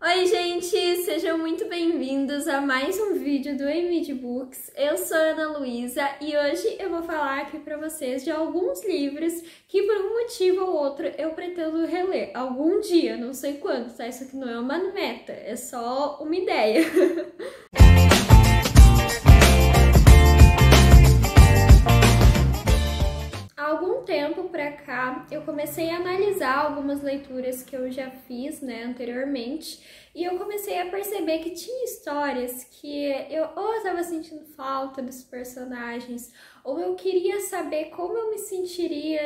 Oi, gente! Sejam muito bem-vindos a mais um vídeo do MD Books. Eu sou a Ana Luísa e hoje eu vou falar aqui pra vocês de alguns livros que, por um motivo ou outro, eu pretendo reler algum dia, não sei quando, tá? Isso aqui não é uma meta, é só uma ideia. Há algum tempo pra cá, eu comecei a analisar algumas leituras que eu já fiz, anteriormente, e eu comecei a perceber que tinha histórias que eu estava sentindo falta dos personagens, ou eu queria saber como eu me sentiria,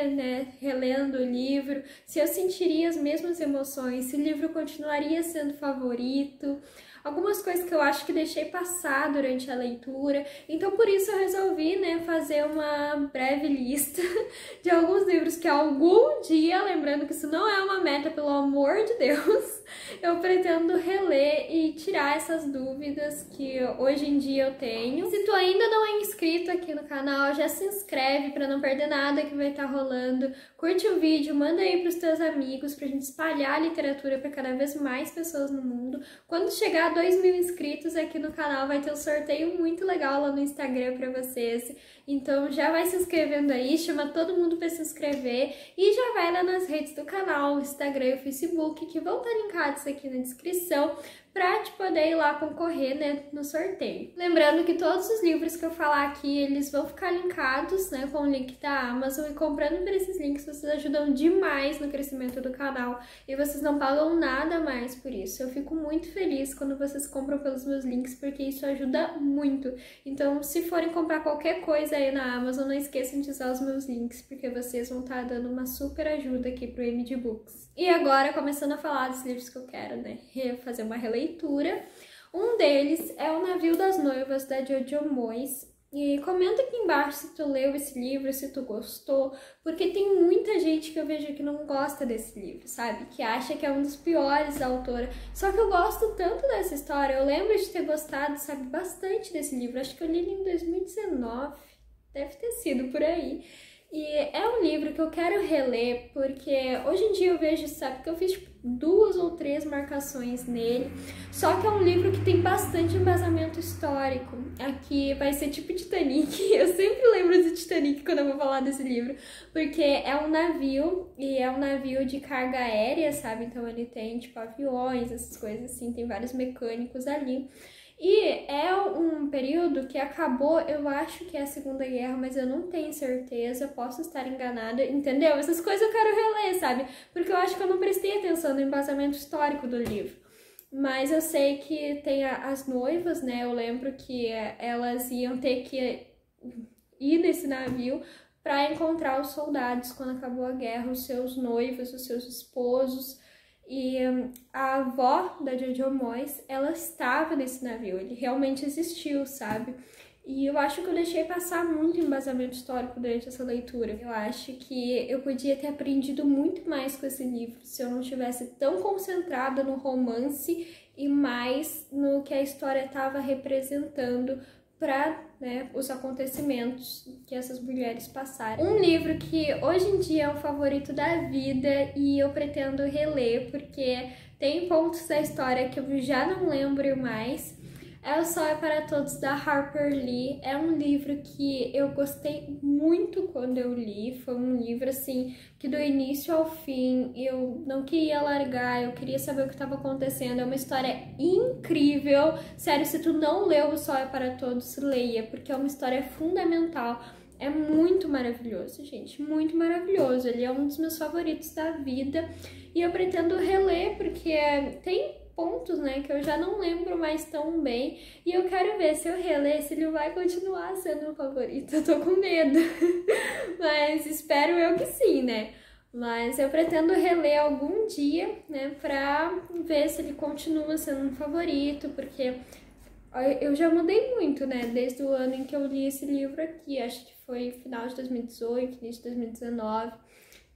relendo o livro, se eu sentiria as mesmas emoções, se o livro continuaria sendo favorito. Algumas coisas que eu acho que deixei passar durante a leitura, então por isso eu resolvi, fazer uma breve lista de alguns livros que algum dia, lembrando que isso não é uma meta, pelo amor de Deus, eu pretendo reler e tirar essas dúvidas que hoje em dia eu tenho. Se tu ainda não é inscrito aqui no canal, já se inscreve para não perder nada que vai estar rolando, curte o vídeo, manda aí pros teus amigos pra gente espalhar a literatura para cada vez mais pessoas no mundo. Quando chegar a 2.000 inscritos aqui no canal, vai ter um sorteio muito legal lá no Instagram pra vocês. Então já vai se inscrevendo aí, chama todo mundo pra se inscrever e já vai lá nas redes do canal, o Instagram e o Facebook, que vão estar linkados aqui na descrição, pra te poder ir lá concorrer, no sorteio. Lembrando que todos os livros que eu falar aqui, eles vão ficar linkados, com o link da Amazon, e comprando por esses links vocês ajudam demais no crescimento do canal e vocês não pagam nada mais por isso. Eu fico muito feliz quando vocês compram pelos meus links, porque isso ajuda muito. Então, se forem comprar qualquer coisa aí na Amazon, não esqueçam de usar os meus links, porque vocês vão estar dando uma super ajuda aqui pro MD Books. E agora, começando a falar dos livros que eu quero, fazer uma releitura. Um deles é O Navio das Noivas, da Jojo Moyes. E comenta aqui embaixo se tu leu esse livro, se tu gostou, porque tem muita gente que eu vejo que não gosta desse livro, sabe? Que acha que é um dos piores da autora. Só que eu gosto tanto dessa história, eu lembro de ter gostado, sabe, bastante desse livro. Acho que eu li ele em 2019, deve ter sido por aí. E é um livro que eu quero reler, porque hoje em dia eu vejo, sabe, que eu fiz 2 ou 3 marcações nele, só que é um livro que tem bastante embasamento histórico. Aqui vai ser tipo Titanic, eu sempre lembro de Titanic quando eu vou falar desse livro, porque é um navio, e é um navio de carga aérea, sabe, então ele tem tipo aviões, essas coisas assim, tem vários mecânicos ali. E é um período que acabou, eu acho que é a Segunda Guerra, mas eu não tenho certeza, posso estar enganada, entendeu? Essas coisas eu quero reler, sabe? Porque eu acho que eu não prestei atenção no embasamento histórico do livro. Mas eu sei que tem as noivas, eu lembro que elas iam ter que ir nesse navio para encontrar os soldados quando acabou a guerra, os seus noivos, os seus esposos. E a avó da Jojo Moyes, ela estava nesse navio, ele realmente existiu, sabe? E eu acho que eu deixei passar muito embasamento histórico durante essa leitura. Eu acho que eu podia ter aprendido muito mais com esse livro se eu não estivesse tão concentrada no romance e mais no que a história estava representando para os acontecimentos que essas mulheres passaram. Um livro que hoje em dia é o favorito da vida e eu pretendo reler porque tem pontos da história que eu já não lembro mais. É O Sol é para Todos, da Harper Lee. É um livro que eu gostei muito quando eu li. Foi um livro, assim, que do início ao fim eu não queria largar, eu queria saber o que estava acontecendo. É uma história incrível. Sério, se tu não leu O Sol é para Todos, leia, porque é uma história fundamental. É muito maravilhoso, gente, muito maravilhoso. Ele é um dos meus favoritos da vida e eu pretendo reler porque tem pontos, que eu já não lembro mais tão bem, e eu quero ver se eu reler, se ele vai continuar sendo o favorito. Eu tô com medo, mas espero eu que sim, Mas eu pretendo reler algum dia, pra ver se ele continua sendo um favorito, porque eu já mudei muito, desde o ano em que eu li esse livro aqui, acho que foi final de 2018, início de 2019,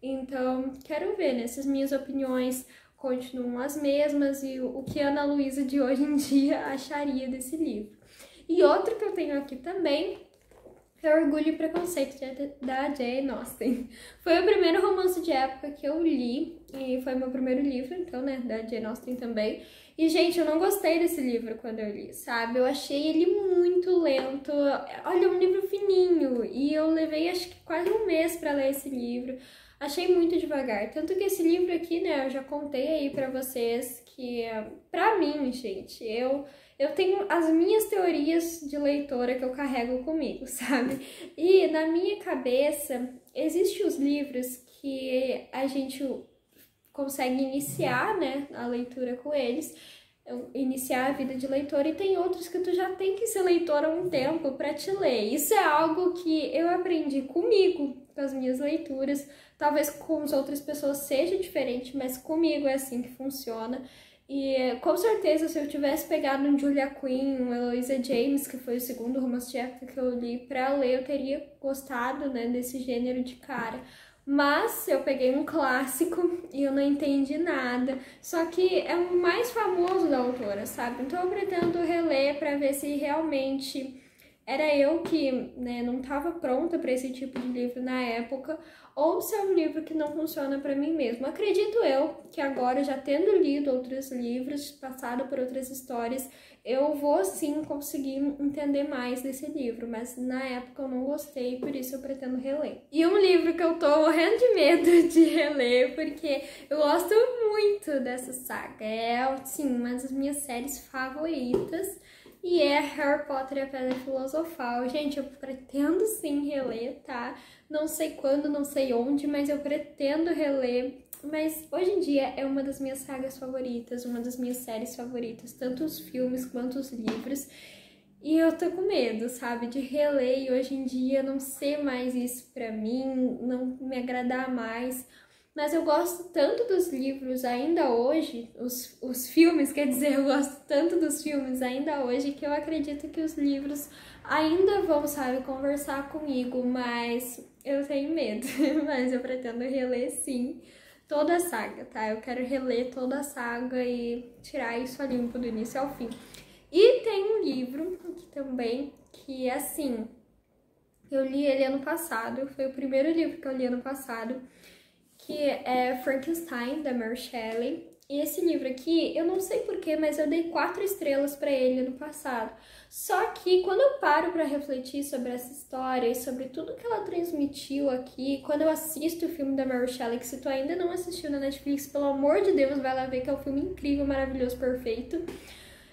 então quero ver, se as minhas opiniões continuam as mesmas e o que a Ana Luísa de hoje em dia acharia desse livro. E outro que eu tenho aqui também é Orgulho e Preconceito, da Jane Austen. Foi o primeiro romance de época que eu li, e foi meu primeiro livro, então, né, da Jane Austen também. E, gente, eu não gostei desse livro quando eu li, sabe? Eu achei ele muito lento. Olha, é um livro fininho, e eu levei, acho que quase um mês pra ler esse livro. Achei muito devagar. Tanto que esse livro aqui, né, eu já contei aí pra vocês que, pra mim, gente, eu tenho as minhas teorias de leitora que eu carrego comigo, sabe? E na minha cabeça, existem os livros que a gente consegue iniciar, né, a leitura com eles, iniciar a vida de leitor, e tem outros que tu já tem que ser leitor há um tempo para te ler. Isso é algo que eu aprendi comigo, com as minhas leituras. Talvez com as outras pessoas seja diferente, mas comigo é assim que funciona. E com certeza, se eu tivesse pegado um Julia Quinn, um Eloisa James, que foi o segundo romance de época que eu li pra ler, eu teria gostado, né, desse gênero de cara. Mas eu peguei um clássico e eu não entendi nada. Só que é o mais famoso da autora, sabe? Então eu pretendo reler pra ver se realmente era eu que, né, não estava pronta para esse tipo de livro na época, ou se é um livro que não funciona para mim mesmo. Acredito eu que agora, já tendo lido outros livros, passado por outras histórias, eu vou sim conseguir entender mais desse livro, mas na época eu não gostei, por isso eu pretendo reler. E um livro que eu tô morrendo de medo de reler, porque eu gosto muito dessa saga, é, sim, uma das minhas séries favoritas, e é Harry Potter e a Pedra Filosofal. Gente, eu pretendo sim reler, tá? Não sei quando, não sei onde, mas eu pretendo reler. Mas hoje em dia é uma das minhas sagas favoritas, uma das minhas séries favoritas, tanto os filmes quanto os livros. E eu tô com medo, sabe, de reler e hoje em dia não ser mais isso pra mim, não me agradar mais. Mas eu gosto tanto dos livros ainda hoje, os filmes, quer dizer, eu gosto tanto dos filmes ainda hoje, que eu acredito que os livros ainda vão, sabe, conversar comigo, mas eu tenho medo. Mas eu pretendo reler, sim, toda a saga, tá? Eu quero reler toda a saga e tirar isso a limpo do início ao fim. E tem um livro aqui também que, assim, eu li ele ano passado, foi o primeiro livro que eu li ano passado, que é Frankenstein, da Mary Shelley. E esse livro aqui, eu não sei porquê, mas eu dei 4 estrelas pra ele no passado. Só que quando eu paro pra refletir sobre essa história e sobre tudo que ela transmitiu aqui, quando eu assisto o filme da Mary Shelley, que se tu ainda não assistiu na Netflix, pelo amor de Deus, vai lá ver que é um filme incrível, maravilhoso, perfeito.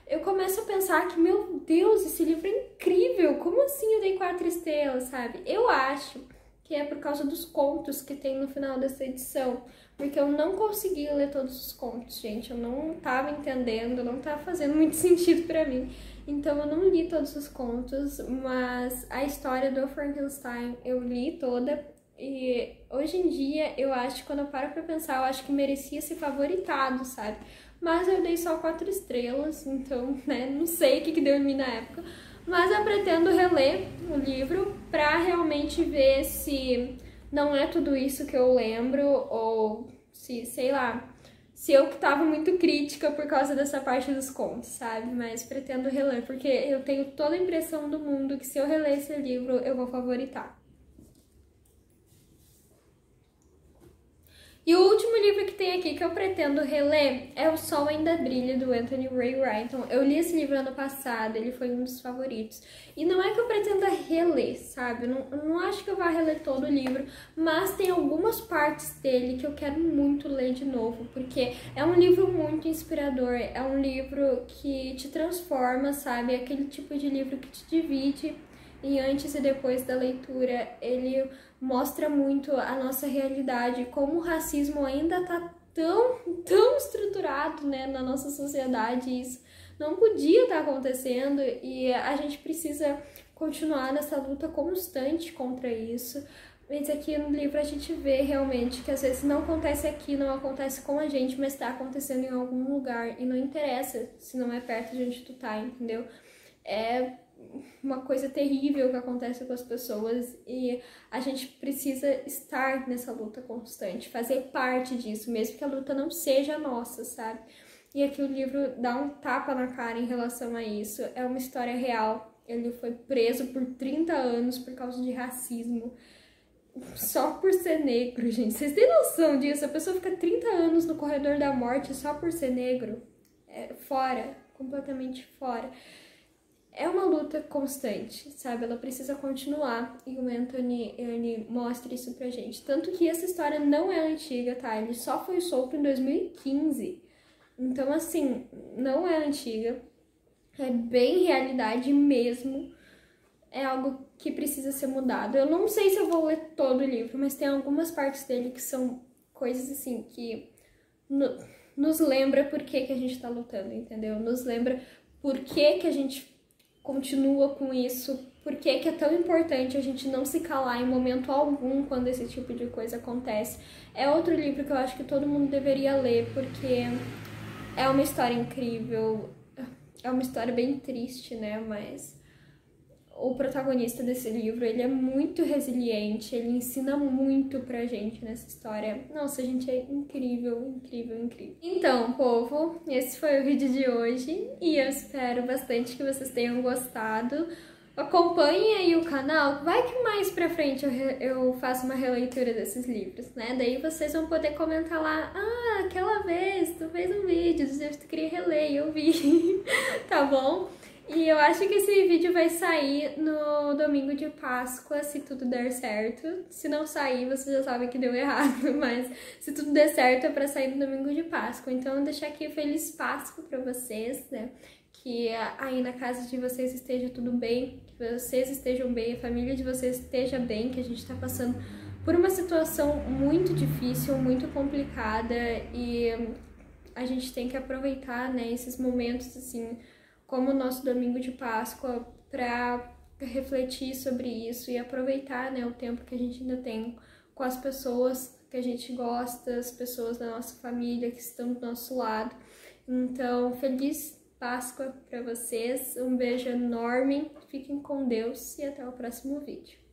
Eu começo a pensar que, meu Deus, esse livro é incrível, como assim eu dei 4 estrelas, sabe? Eu acho que é por causa dos contos que tem no final dessa edição, porque eu não consegui ler todos os contos, gente, eu não tava entendendo, não tava fazendo muito sentido pra mim, então eu não li todos os contos, mas a história do Frankenstein eu li toda, e hoje em dia eu acho, quando eu paro pra pensar, eu acho que merecia ser favoritado, sabe? Mas eu dei só 4 estrelas, então, né, não sei o que deu em mim na época, mas eu pretendo reler o livro pra realmente ver se não é tudo isso que eu lembro, ou se, sei lá, se eu que tava muito crítica por causa dessa parte dos contos, sabe? Mas pretendo reler, porque eu tenho toda a impressão do mundo que se eu reler esse livro, eu vou favoritar. E o último livro que tem aqui que eu pretendo reler é O Sol Ainda Brilha, do Anthony Ray Wrighton. Eu li esse livro ano passado, ele foi um dos favoritos. E não é que eu pretenda reler, sabe? Eu não acho que eu vá reler todo o livro, mas tem algumas partes dele que eu quero muito ler de novo, porque é um livro muito inspirador, é um livro que te transforma, sabe? É aquele tipo de livro que te divide. E antes e depois da leitura, ele mostra muito a nossa realidade, como o racismo ainda tá tão estruturado, né, na nossa sociedade. Isso não podia estar acontecendo e a gente precisa continuar nessa luta constante contra isso. Mas aqui no livro a gente vê realmente que às vezes não acontece aqui, não acontece com a gente, mas está acontecendo em algum lugar e não interessa se não é perto de onde tu tá, entendeu? É uma coisa terrível que acontece com as pessoas e a gente precisa estar nessa luta constante, fazer parte disso, mesmo que a luta não seja nossa, sabe? E aqui o livro dá um tapa na cara em relação a isso, é uma história real Ele foi preso por 30 anos por causa de racismo. Só por ser negro, gente. Vocês têm noção disso? A pessoa fica 30 anos no corredor da morte só por ser negro? Fora, completamente fora. É uma luta constante, sabe? Ela precisa continuar e o Anthony, ele mostra isso pra gente. Tanto que essa história não é antiga, tá? Ele só foi solto em 2015. Então, assim, não é antiga. É bem realidade mesmo. É algo que precisa ser mudado. Eu não sei se eu vou ler todo o livro, mas tem algumas partes dele que são coisas, assim, que nos lembra por que a gente tá lutando, entendeu? Nos lembra por que a gente continua com isso, por que é tão importante a gente não se calar em momento algum quando esse tipo de coisa acontece. É outro livro que eu acho que todo mundo deveria ler, porque é uma história incrível, é uma história bem triste, né, mas o protagonista desse livro, ele é muito resiliente, ele ensina muito pra gente nessa história. Nossa, gente, é incrível, incrível, incrível. Então, povo, esse foi o vídeo de hoje e eu espero bastante que vocês tenham gostado. Acompanhem aí o canal, vai que mais pra frente eu faço uma releitura desses livros, né? Daí vocês vão poder comentar lá, aquela vez tu fez um vídeo, tu queria reler e eu vi, tá bom? E eu acho que esse vídeo vai sair no domingo de Páscoa, se tudo der certo. Se não sair, você já sabe que deu errado, mas se tudo der certo é pra sair no domingo de Páscoa. Então, eu vou deixar aqui Feliz Páscoa pra vocês, né? Que aí na casa de vocês esteja tudo bem, que vocês estejam bem, a família de vocês esteja bem, que a gente tá passando por uma situação muito difícil, muito complicada e a gente tem que aproveitar, né, esses momentos, assim, como o nosso domingo de Páscoa, para refletir sobre isso e aproveitar, né, o tempo que a gente ainda tem com as pessoas que a gente gosta, as pessoas da nossa família que estão do nosso lado. Então, feliz Páscoa para vocês, um beijo enorme, fiquem com Deus e até o próximo vídeo.